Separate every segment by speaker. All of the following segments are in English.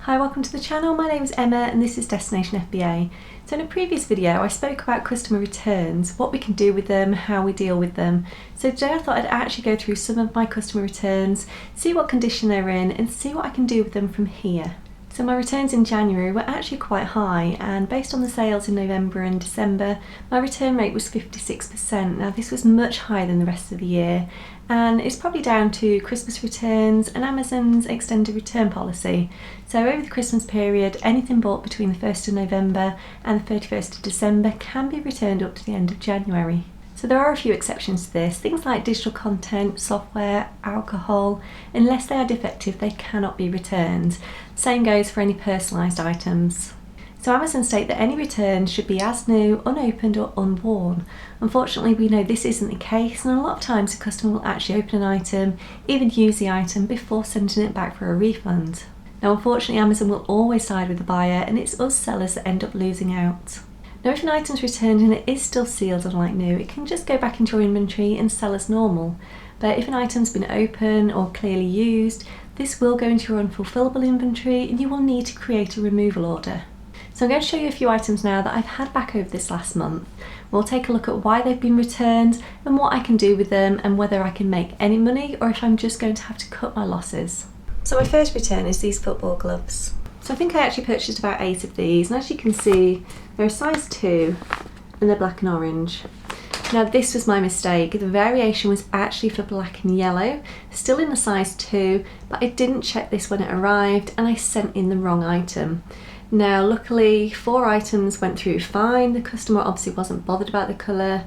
Speaker 1: Hi, welcome to the channel. My name is Emma and this is Destination FBA. So in a previous video I spoke about customer returns, what we can do with them, how we deal with them. So today I thought I'd actually go through some of my customer returns, see what condition they're in and see what I can do with them from here. So my returns in January were actually quite high, and based on the sales in November and December, my return rate was 56%. Now this was much higher than the rest of the year, and it's probably down to Christmas returns and Amazon's extended return policy. So over the Christmas period, anything bought between the 1st of November and the 31st of December can be returned up to the end of January. So there are a few exceptions to this. Things like digital content, software, alcohol, unless they are defective, they cannot be returned. Same goes for any personalised items. So Amazon state that any return should be as new, unopened or unworn. Unfortunately, we know this isn't the case, and a lot of times a customer will actually open an item, even use the item before sending it back for a refund. Now unfortunately, Amazon will always side with the buyer, and it's us sellers that end up losing out. Now if an item's returned and it is still sealed and like new, it can just go back into your inventory and sell as normal. But if an item's been open or clearly used, this will go into your unfulfillable inventory and you will need to create a removal order. So I'm going to show you a few items now that I've had back over this last month. We'll take a look at why they've been returned and what I can do with them and whether I can make any money or if I'm just going to have to cut my losses. So my first return is these football gloves. So I think I actually purchased about 8 of these, and as you can see they're a size 2 and they're black and orange. Now this was my mistake, the variation was actually for black and yellow, still in a size 2, but I didn't check this when it arrived and I sent in the wrong item. Now luckily 4 items went through fine, the customer obviously wasn't bothered about the colour,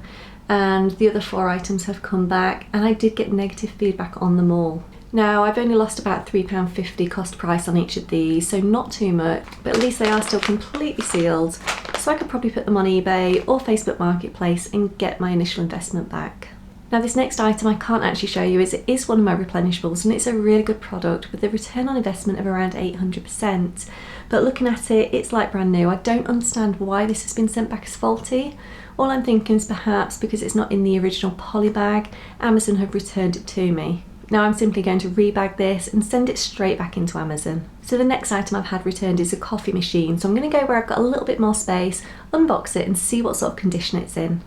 Speaker 1: and the other 4 items have come back and I did get negative feedback on them all. Now I've only lost about £3.50 cost price on each of these, so not too much, but at least they are still completely sealed, so I could probably put them on eBay or Facebook Marketplace and get my initial investment back. Now this next item I can't actually show you, as it is one of my replenishables and it's a really good product with a return on investment of around 800%, but looking at it, it's like brand new. I don't understand why this has been sent back as faulty. All I'm thinking is perhaps because it's not in the original poly bag, Amazon have returned it to me. Now I'm simply going to rebag this and send it straight back into Amazon. So the next item I've had returned is a coffee machine. So I'm going to go where I've got a little bit more space, unbox it and see what sort of condition it's in.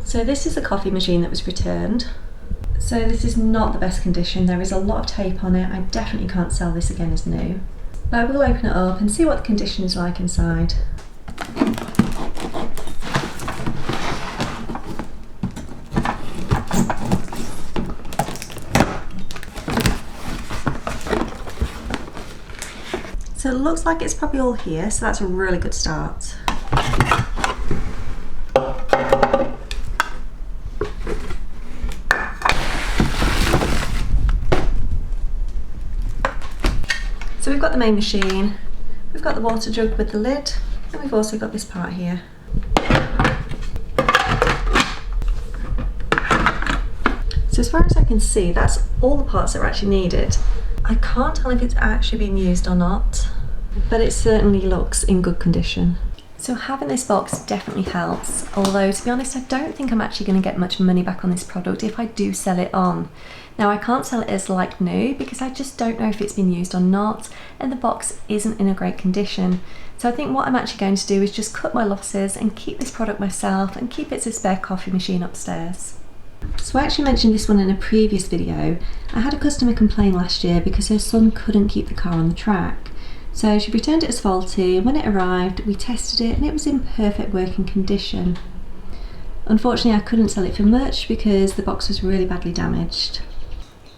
Speaker 1: So this is the coffee machine that was returned. So this is not the best condition. There is a lot of tape on it. I definitely can't sell this again as new. But I will open it up and see what the condition is like inside. So it looks like it's probably all here, so that's a really good start. So we've got the main machine, we've got the water jug with the lid, and we've also got this part here. So as far as I can see, that's all the parts that are actually needed. I can't tell if it's actually been used or not, but it certainly looks in good condition. So having this box definitely helps, although to be honest I don't think I'm actually going to get much money back on this product if I do sell it on. Now I can't sell it as like new because I just don't know if it's been used or not, and the box isn't in a great condition. So I think what I'm actually going to do is just cut my losses and keep this product myself and keep it as a spare coffee machine upstairs. So I actually mentioned this one in a previous video. I had a customer complain last year because her son couldn't keep the car on the track. So she returned it as faulty, and when it arrived we tested it and it was in perfect working condition. Unfortunately I couldn't sell it for much because the box was really badly damaged.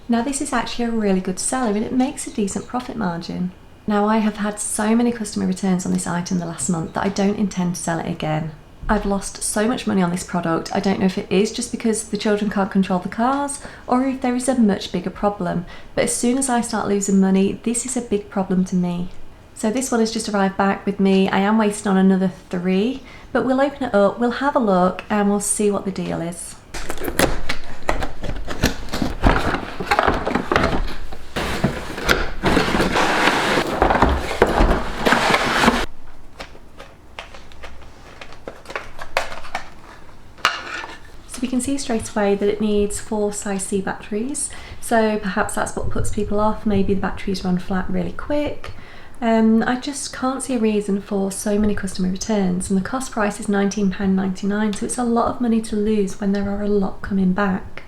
Speaker 1: Now this is actually a really good seller and it makes a decent profit margin. Now I have had so many customer returns on this item the last month that I don't intend to sell it again. I've lost so much money on this product. I don't know if it is just because the children can't control the cars or if there is a much bigger problem. But as soon as I start losing money, this is a big problem to me. So this one has just arrived back with me. I am waiting on another 3, but we'll open it up, we'll have a look and we'll see what the deal is. So we can see straight away that it needs 4 size C batteries, so perhaps that's what puts people off. Maybe the batteries run flat really quick, I just can't see a reason for so many customer returns, and the cost price is £19.99, so it's a lot of money to lose when there are a lot coming back.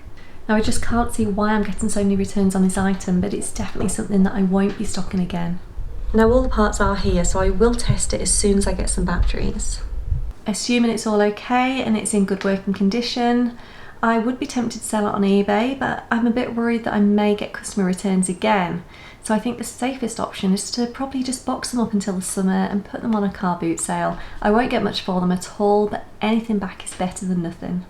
Speaker 1: Now I just can't see why I'm getting so many returns on this item, but it's definitely something that I won't be stocking again. Now all the parts are here, so I will test it as soon as I get some batteries. Assuming it's all okay and it's in good working condition, I would be tempted to sell it on eBay, but I'm a bit worried that I may get customer returns again. So I think the safest option is to probably just box them up until the summer and put them on a car boot sale. I won't get much for them at all, but anything back is better than nothing.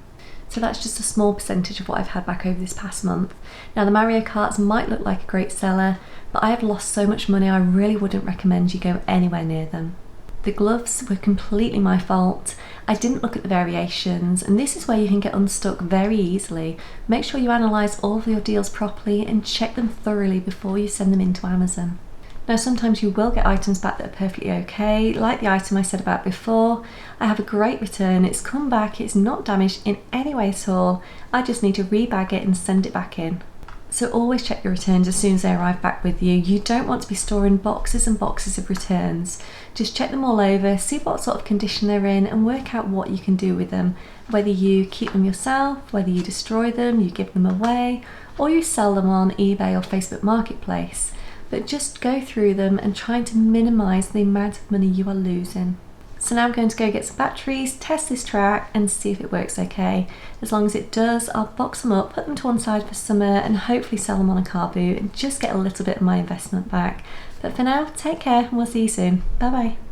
Speaker 1: So that's just a small percentage of what I've had back over this past month. Now the Mario Karts might look like a great seller, but I have lost so much money I really wouldn't recommend you go anywhere near them. The gloves were completely my fault. I didn't look at the variations, and this is where you can get unstuck very easily. Make sure you analyse all of your deals properly and check them thoroughly before you send them into Amazon. Now sometimes you will get items back that are perfectly okay, like the item I said about before. I have a great return, it's come back, it's not damaged in any way at all. I just need to rebag it and send it back in. So always check your returns as soon as they arrive back with you. You don't want to be storing boxes and boxes of returns. Just check them all over, see what sort of condition they're in, and work out what you can do with them. Whether you keep them yourself, whether you destroy them, you give them away, or you sell them on eBay or Facebook Marketplace. But just go through them and try to minimise the amount of money you are losing. So now I'm going to go get some batteries, test this track and see if it works okay. As long as it does, I'll box them up, put them to one side for summer and hopefully sell them on a car boot and just get a little bit of my investment back. But for now, take care and we'll see you soon. Bye bye.